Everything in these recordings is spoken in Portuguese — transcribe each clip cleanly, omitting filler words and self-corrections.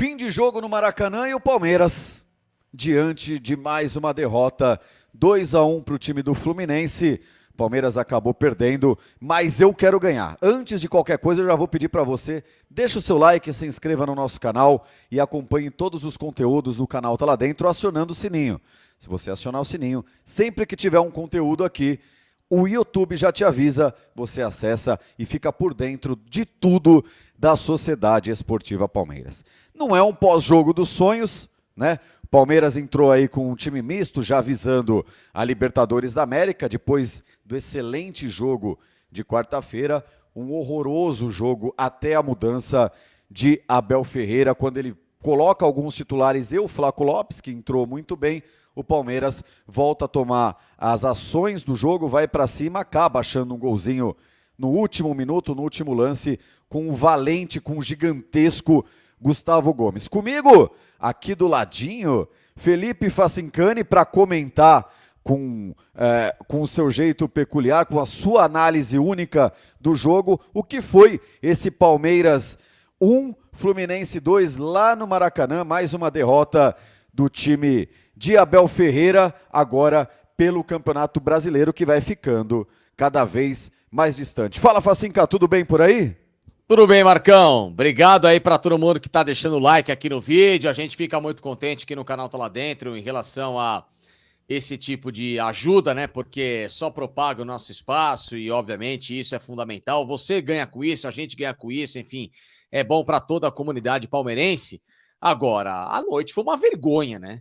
Fim de jogo no Maracanã e o Palmeiras, diante de mais uma derrota, 2-1 para o time do Fluminense. Palmeiras acabou perdendo, mas eu quero ganhar. Antes de qualquer coisa, eu já vou pedir para você, deixa o seu like, se inscreva no nosso canal e acompanhe todos os conteúdos do canal Tá Lá Dentro, acionando o sininho. Se você acionar o sininho, sempre que tiver um conteúdo aqui, o YouTube já te avisa, você acessa e fica por dentro de tudo da Sociedade Esportiva Palmeiras. Não é um pós-jogo dos sonhos, né? O Palmeiras entrou aí com um time misto, já visando a Libertadores da América, depois do excelente jogo de quarta-feira, um horroroso jogo até a mudança de Abel Ferreira, quando ele coloca alguns titulares e o Flaco Lopes, que entrou muito bem. O Palmeiras volta a tomar as ações do jogo, vai para cima, acaba achando um golzinho no último minuto, no último lance, com o valente, com o gigantesco Gustavo Gomes. Comigo, aqui do ladinho, Felipe Facincani, para comentar com o seu jeito peculiar, com a sua análise única do jogo, o que foi esse Palmeiras 1, Fluminense 2, lá no Maracanã, mais uma derrota do time de Abel Ferreira, agora pelo Campeonato Brasileiro, que vai ficando cada vez mais distante. Fala, Facinca, tudo bem por aí? Tudo bem, Marcão. Obrigado aí para todo mundo que tá deixando o like aqui no vídeo. A gente fica muito contente aqui no canal Tá Lá Dentro em relação a esse tipo de ajuda, né? Porque só propaga o nosso espaço e, obviamente, isso é fundamental. Você ganha com isso, a gente ganha com isso, enfim, é bom para toda a comunidade palmeirense. Agora, a noite foi uma vergonha, né?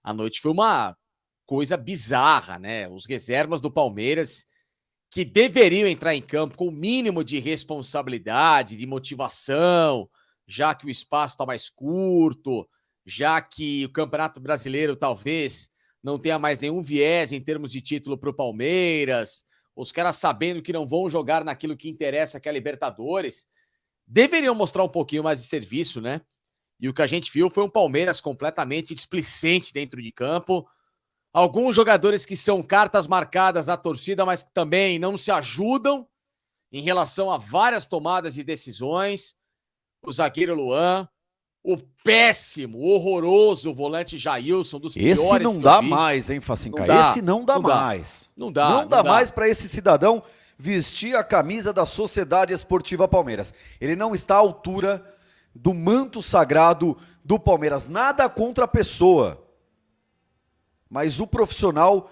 A noite foi uma coisa bizarra, né? Os reservas do Palmeiras, que deveriam entrar em campo com o mínimo de responsabilidade, de motivação, já que o espaço está mais curto, já que o Campeonato Brasileiro talvez não tenha mais nenhum viés em termos de título para o Palmeiras, os caras sabendo que não vão jogar naquilo que interessa, que é a Libertadores, deveriam mostrar um pouquinho mais de serviço, né? E o que a gente viu foi um Palmeiras completamente displicente dentro de campo. Alguns jogadores que são cartas marcadas na torcida, mas que também não se ajudam em relação a várias tomadas de decisões. O zagueiro Luan, o péssimo, horroroso volante Jailson, dos piores que eu vi. Esse não dá mais, hein, Facinca? Esse não dá mais. Não dá mais para esse cidadão vestir a camisa da Sociedade Esportiva Palmeiras. Ele não está à altura do manto sagrado do Palmeiras. Nada contra a pessoa. Mas o profissional,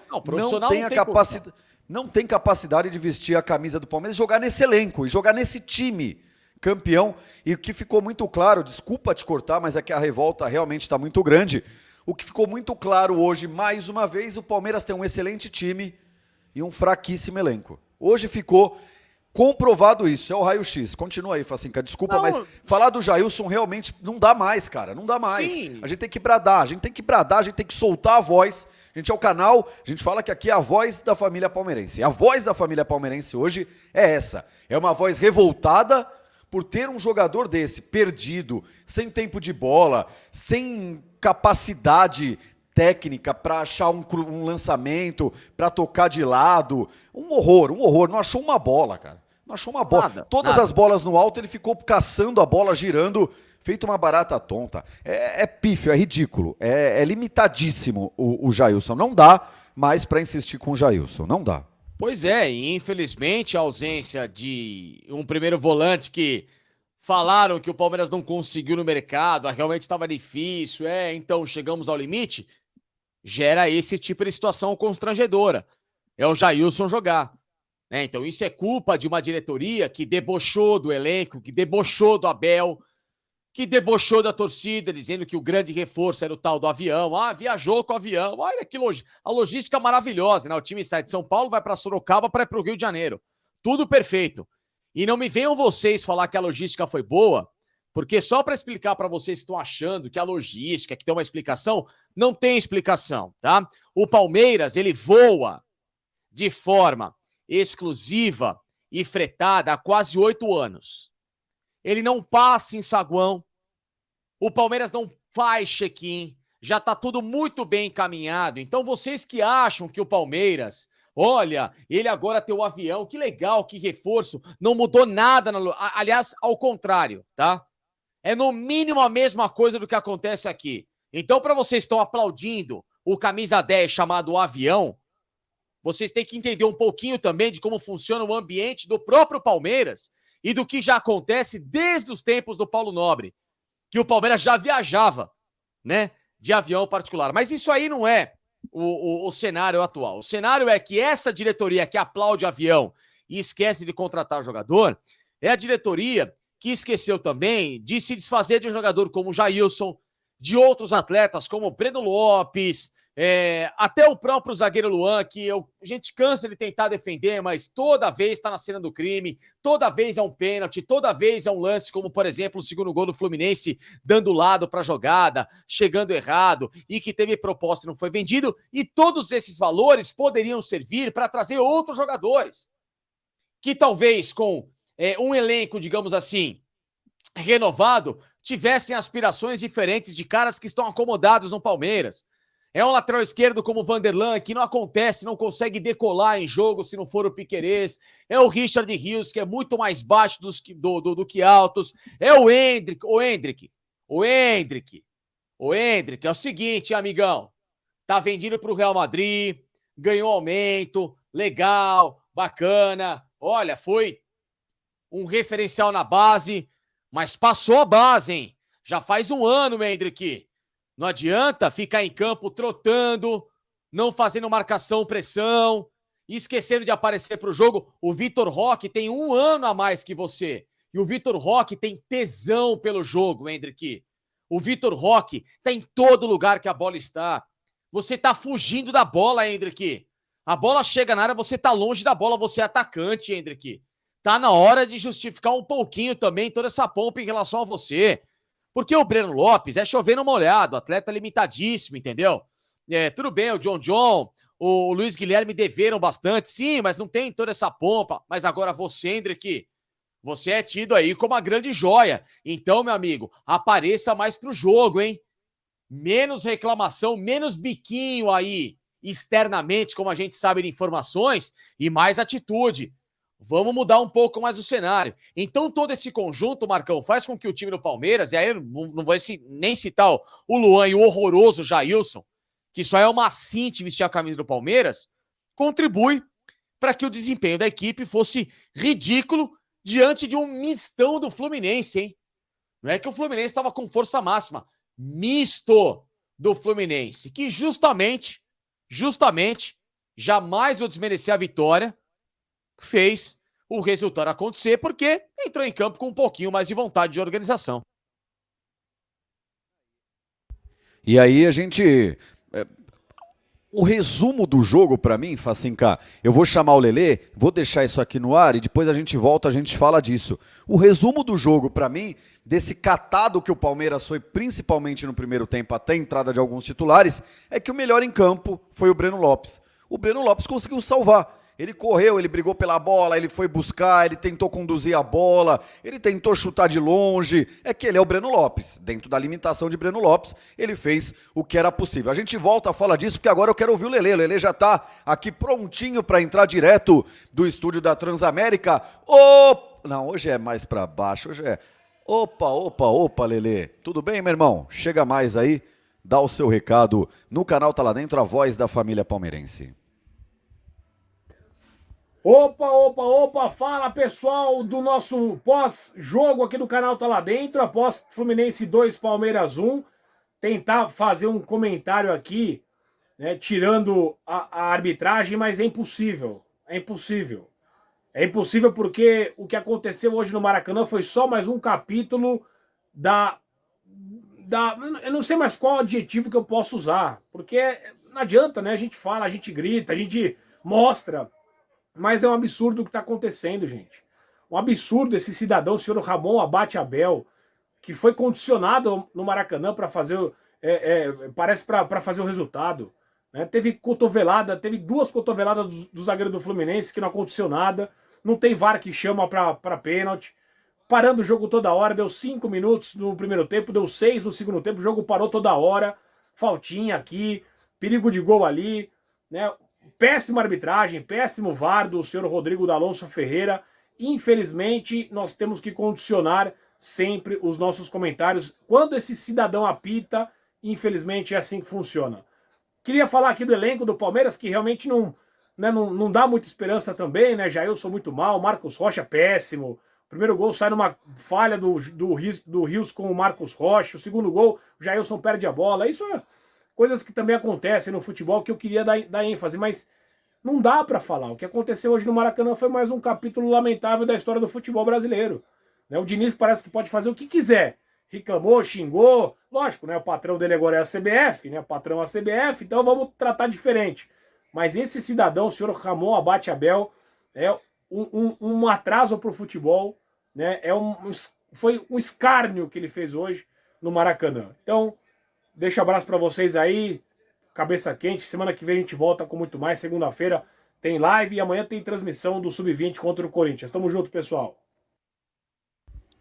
não tem capacidade de vestir a camisa do Palmeiras, jogar nesse elenco e jogar nesse time campeão. E o que ficou muito claro, desculpa te cortar, mas é que a revolta realmente está muito grande. O que ficou muito claro hoje, mais uma vez, o Palmeiras tem um excelente time e um fraquíssimo elenco. Hoje ficou comprovado isso, é o raio-x. Continua aí, Facinca, desculpa, mas falar do Jailson realmente não dá mais, cara, não dá mais. Sim. A gente tem que bradar, a gente tem que soltar a voz. A gente é o canal, a gente fala que aqui é a voz da família palmeirense. E a voz da família palmeirense hoje é essa. É uma voz revoltada por ter um jogador desse, perdido, sem tempo de bola, sem capacidade técnica para achar um lançamento, para tocar de lado. Um horror. Não achou uma bola, cara. Não achou uma bola. Todas as bolas no alto, ele ficou caçando a bola, girando, feito uma barata tonta. É pífio, é ridículo. É limitadíssimo o Jailson. Não dá mais para insistir com o Jailson. Não dá. Pois é, e infelizmente a ausência de um primeiro volante que falaram que o Palmeiras não conseguiu no mercado, realmente estava difícil, então chegamos ao limite, gera esse tipo de situação constrangedora. É o Jailson jogar. Então isso é culpa de uma diretoria que debochou do elenco, que debochou do Abel, que debochou da torcida, dizendo que o grande reforço era o tal do avião. Viajou com o avião. Olha que a logística maravilhosa, né? O time sai de São Paulo, vai para Sorocaba, para ir para o Rio de Janeiro. Tudo perfeito. E não me venham vocês falar que a logística foi boa, porque só para explicar para vocês que estão achando que a logística, que tem uma explicação, não tem explicação, tá? O Palmeiras, ele voa de forma exclusiva e fretada há quase 8 anos. Ele não passa em saguão. O Palmeiras não faz check-in. Já tá tudo muito bem encaminhado. Então vocês que acham que o Palmeiras, olha, ele agora tem o avião, que legal, que reforço, não mudou nada. Aliás, ao contrário, tá? É no mínimo a mesma coisa do que acontece aqui. Então, para vocês que estão aplaudindo o camisa 10 chamado Avião, vocês têm que entender um pouquinho também de como funciona o ambiente do próprio Palmeiras e do que já acontece desde os tempos do Paulo Nobre, que o Palmeiras já viajava, né, de avião particular. Mas isso aí não é o cenário atual. O cenário é que essa diretoria que aplaude avião e esquece de contratar jogador é a diretoria que esqueceu também de se desfazer de um jogador como o Jailson, de outros atletas como o Breno Lopes, até o próprio zagueiro Luan, que a gente cansa de tentar defender, mas toda vez está na cena do crime, toda vez é um pênalti, toda vez é um lance, como por exemplo o segundo gol do Fluminense, dando lado para a jogada, chegando errado, e que teve proposta e não foi vendido, e todos esses valores poderiam servir para trazer outros jogadores, que talvez com um elenco, digamos assim, renovado, tivessem aspirações diferentes de caras que estão acomodados no Palmeiras. É um lateral esquerdo como o Vanderlan, que não acontece, não consegue decolar em jogo se não for o Piquerez. É o Richard Rios, que é muito mais baixo do que altos. É o Endrick. É o seguinte, amigão. Tá vendido para o Real Madrid, ganhou aumento, legal, bacana. Olha, foi um referencial na base, mas passou a base, hein? Já faz um ano, Endrick. Não adianta ficar em campo trotando, não fazendo marcação, pressão, esquecendo de aparecer para o jogo. O Vitor Roque tem um ano a mais que você. E o Vitor Roque tem tesão pelo jogo, Endrick. O Vitor Roque está em todo lugar que a bola está. Você está fugindo da bola, Endrick. A bola chega na área, você está longe da bola, você é atacante, Endrick. Tá na hora de justificar um pouquinho também toda essa pompa em relação a você. Porque o Breno Lopes é chovendo molhado, atleta limitadíssimo, entendeu? Tudo bem, o John, o Luiz Guilherme deveram bastante, sim, mas não tem toda essa pompa. Mas agora você, Endrick, você é tido aí como uma grande joia. Então, meu amigo, apareça mais pro jogo, hein? Menos reclamação, menos biquinho aí externamente, como a gente sabe de informações, e mais atitude. Vamos mudar um pouco mais o cenário. Então, todo esse conjunto, Marcão, faz com que o time do Palmeiras, e aí eu não vou nem citar o Luan e o horroroso Jailson, que só é uma cinte vestir a camisa do Palmeiras, contribui para que o desempenho da equipe fosse ridículo diante de um mistão do Fluminense, hein? Não é que o Fluminense estava com força máxima. Misto do Fluminense, que justamente, jamais vou desmerecer a vitória, fez o resultado acontecer porque entrou em campo com um pouquinho mais de vontade de organização. E aí a gente... O resumo do jogo pra mim, Facinca, eu vou chamar o Lelê, vou deixar isso aqui no ar e depois a gente volta, a gente fala disso. O resumo do jogo pra mim, desse catado que o Palmeiras foi principalmente no primeiro tempo até a entrada de alguns titulares, é que o melhor em campo foi o Breno Lopes. O Breno Lopes conseguiu salvar. Ele correu, ele brigou pela bola, ele foi buscar, ele tentou conduzir a bola, ele tentou chutar de longe. É que ele é o Breno Lopes. Dentro da limitação de Breno Lopes, ele fez o que era possível. A gente volta a falar disso porque agora eu quero ouvir o Lelê. O Lelê já está aqui prontinho para entrar direto do estúdio da Transamérica. Não, hoje é mais para baixo, hoje é... Opa, Lelê. Tudo bem, meu irmão? Chega mais aí, dá o seu recado. No canal Tá Lá Dentro, a voz da família palmeirense. Opa, fala pessoal do nosso pós-jogo aqui do canal Tá Lá Dentro, após Fluminense 2, Palmeiras 1, tentar fazer um comentário aqui, né, tirando a arbitragem, mas é impossível, é impossível porque o que aconteceu hoje no Maracanã foi só mais um capítulo eu não sei mais qual adjetivo que eu posso usar, porque não adianta, né, a gente fala, a gente grita, a gente mostra... Mas é um absurdo o que está acontecendo, gente. Um absurdo esse cidadão, o senhor Ramon Abate Abel, que foi condicionado no Maracanã para fazer, parece para fazer o resultado. Né? Teve cotovelada, teve 2 cotoveladas do zagueiro do Fluminense que não aconteceu nada. Não tem VAR que chama para pênalti. Parando o jogo toda hora, deu 5 minutos no primeiro tempo, deu 6 no segundo tempo, o jogo parou toda hora. Faltinha aqui, perigo de gol ali, né? Péssima arbitragem, péssimo VAR do senhor Rodrigo D'Alonso Ferreira. Infelizmente, nós temos que condicionar sempre os nossos comentários. Quando esse cidadão apita, infelizmente é assim que funciona. Queria falar aqui do elenco do Palmeiras, que realmente não dá muita esperança também, né? Jailson muito mal, Marcos Rocha péssimo. O primeiro gol sai numa falha do Rios com o Marcos Rocha. O segundo gol, o Jailson perde a bola. Isso é coisas que também acontecem no futebol que eu queria dar ênfase, mas não dá para falar. O que aconteceu hoje no Maracanã foi mais um capítulo lamentável da história do futebol brasileiro. O Diniz parece que pode fazer o que quiser. Reclamou, xingou. Lógico, né? O patrão dele agora é a CBF, né? O patrão é a CBF, então vamos tratar diferente. Mas esse cidadão, o senhor Ramon Abate Abel, é um atraso para o futebol, né? Foi um escárnio que ele fez hoje no Maracanã. Então, deixo um abraço para vocês aí, cabeça quente. Semana que vem a gente volta com muito mais. Segunda-feira tem live e amanhã tem transmissão do Sub-20 contra o Corinthians. Tamo junto, pessoal.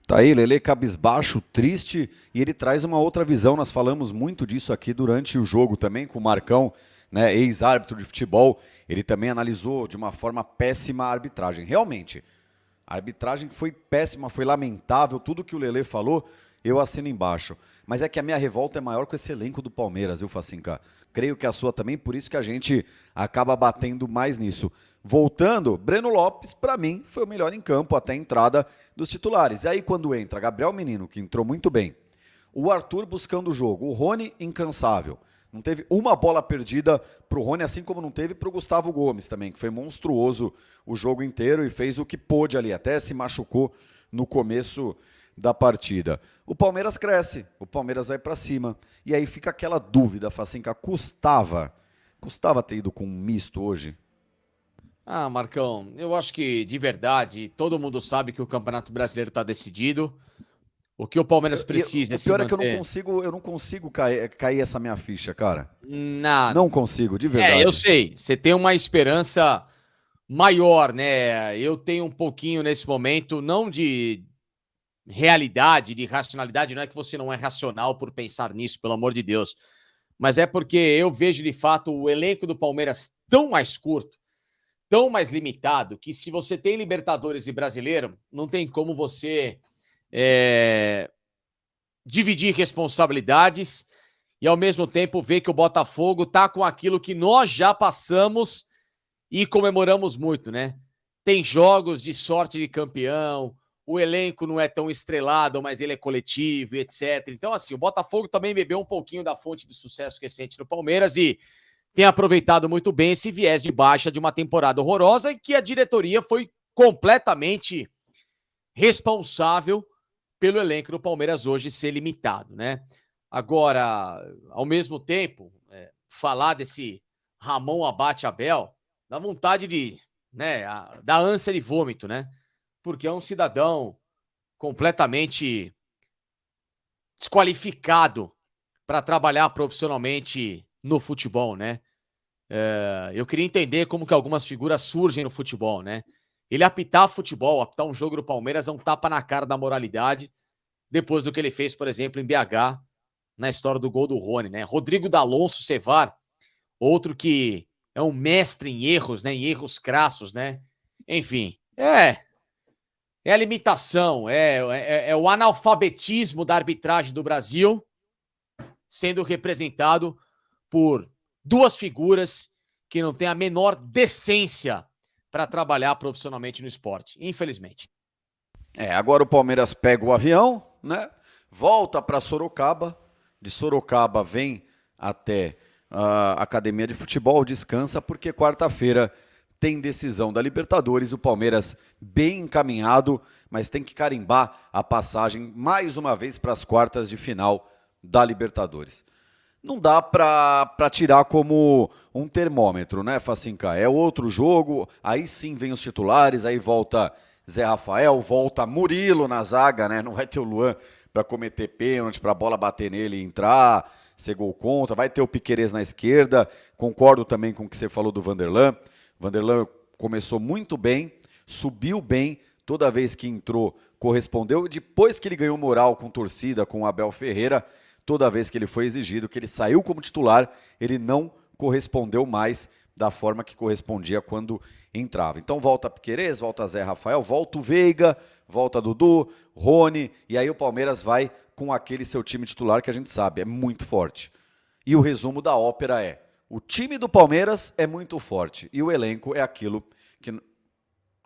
Tá aí, Lelê cabisbaixo, triste, e ele traz uma outra visão. Nós falamos muito disso aqui durante o jogo também com o Marcão, né, ex-árbitro de futebol. Ele também analisou de uma forma péssima a arbitragem. Realmente, a arbitragem foi péssima, foi lamentável, tudo que o Lelê falou, eu assino embaixo. Mas é que a minha revolta é maior com esse elenco do Palmeiras, viu, Facinca? Creio que a sua também, por isso que a gente acaba batendo mais nisso. Voltando, Breno Lopes, para mim, foi o melhor em campo até a entrada dos titulares. E aí, quando entra Gabriel Menino, que entrou muito bem, o Arthur buscando o jogo, o Rony incansável. Não teve uma bola perdida para o Rony, assim como não teve para o Gustavo Gomes também, que foi monstruoso o jogo inteiro e fez o que pôde ali, até se machucou no começo da partida. O Palmeiras cresce, o Palmeiras vai para cima. E aí fica aquela dúvida, Facinca, custava ter ido com um misto hoje? Ah, Marcão, eu acho que de verdade todo mundo sabe que o Campeonato Brasileiro está decidido. O que o Palmeiras precisa é se manter. O pior é que eu não consigo cair essa minha ficha, cara. Nada. Não consigo, de verdade. Eu sei. Você tem uma esperança maior, né? Eu tenho um pouquinho nesse momento, não de realidade, de racionalidade. Não é que você não é racional por pensar nisso, pelo amor de Deus. Mas é porque eu vejo, de fato, o elenco do Palmeiras tão mais curto, tão mais limitado, que se você tem Libertadores e Brasileiro, não tem como você dividir responsabilidades e, ao mesmo tempo, ver que o Botafogo tá com aquilo que nós já passamos e comemoramos muito, né? Tem jogos de sorte de campeão, o elenco não é tão estrelado, mas ele é coletivo, etc. Então, assim, o Botafogo também bebeu um pouquinho da fonte de sucesso recente no Palmeiras e tem aproveitado muito bem esse viés de baixa de uma temporada horrorosa e que a diretoria foi completamente responsável pelo elenco do Palmeiras hoje ser limitado, né? Agora, ao mesmo tempo, falar desse Ramon Abate Abel dá vontade de, né, da ânsia de vômito, né? Porque é um cidadão completamente desqualificado para trabalhar profissionalmente no futebol, né? Eu queria entender como que algumas figuras surgem no futebol, né? Ele apitar futebol, apitar um jogo do Palmeiras é um tapa na cara da moralidade, depois do que ele fez, por exemplo, em BH, na história do gol do Rony, né? Rodrigo D'Alonso Cevar, outro que é um mestre em erros, né? Em erros crassos, né? Enfim, é a limitação, é o analfabetismo da arbitragem do Brasil sendo representado por duas figuras que não têm a menor decência para trabalhar profissionalmente no esporte, infelizmente. Agora o Palmeiras pega o avião, né? Volta para Sorocaba, de Sorocaba vem até a academia de futebol, descansa, porque quarta-feira tem decisão da Libertadores, o Palmeiras bem encaminhado, mas tem que carimbar a passagem mais uma vez para as quartas de final da Libertadores. Não dá para tirar como um termômetro, né, Facinca? É outro jogo, aí sim vem os titulares, aí volta Zé Rafael, volta Murilo na zaga, né? Não vai ter o Luan para cometer pênalti, para a bola bater nele e entrar, ser gol contra, vai ter o Piquerez na esquerda, concordo também com o que você falou do Vanderlan. Vanderlan começou muito bem, subiu bem, toda vez que entrou correspondeu, depois que ele ganhou moral com torcida, com o Abel Ferreira, toda vez que ele foi exigido, que ele saiu como titular, ele não correspondeu mais da forma que correspondia quando entrava. Então volta Piquerez, volta Zé Rafael, volta o Veiga, volta Dudu, Rony, e aí o Palmeiras vai com aquele seu time titular que a gente sabe, é muito forte. E o resumo da ópera é: o time do Palmeiras é muito forte e o elenco é aquilo que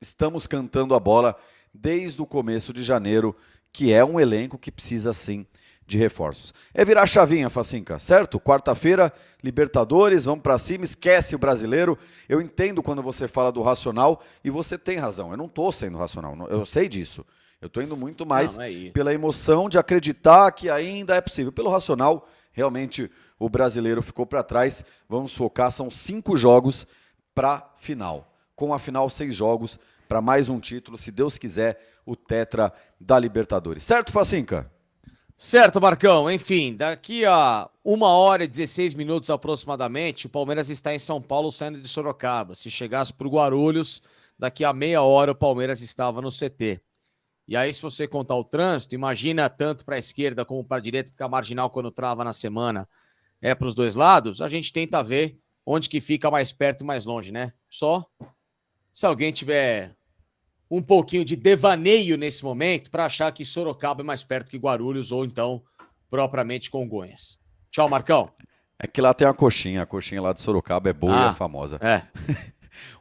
estamos cantando a bola desde o começo de janeiro, que é um elenco que precisa sim de reforços. É virar chavinha, Facinca, certo? Quarta-feira, Libertadores, vamos pra cima, esquece o brasileiro. Eu entendo quando você fala do racional e você tem razão. Eu não tô sendo racional, eu sei disso. Eu tô indo muito mais pela emoção de acreditar que ainda é possível. Pelo racional, realmente o brasileiro ficou para trás. Vamos focar, são 5 jogos para final. Com a final, 6 jogos para mais um título, se Deus quiser, o tetra da Libertadores. Certo, Facinca? Certo, Marcão. Enfim, daqui a 1h16 aproximadamente, o Palmeiras está em São Paulo saindo de Sorocaba. Se chegasse para o Guarulhos, daqui a meia hora o Palmeiras estava no CT. E aí, se você contar o trânsito, imagina tanto para a esquerda como para a direita, porque a marginal, quando trava na semana, é para os dois lados, a gente tenta ver onde que fica mais perto e mais longe, né? Só se alguém tiver um pouquinho de devaneio nesse momento para achar que Sorocaba é mais perto que Guarulhos ou então propriamente Congonhas. Tchau, Marcão. É que lá tem a coxinha lá de Sorocaba é boa e é famosa. É.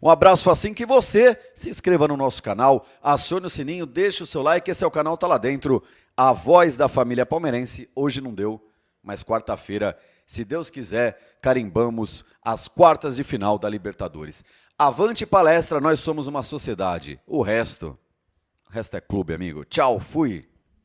Um abraço, Facinho, que você se inscreva no nosso canal, acione o sininho, deixe o seu like, esse é o canal Tá Lá Dentro, a voz da família palmeirense. Hoje não deu, mas quarta-feira, se Deus quiser, carimbamos as quartas de final da Libertadores. Avante palestra, nós somos uma sociedade. O resto é clube, amigo. Tchau, fui.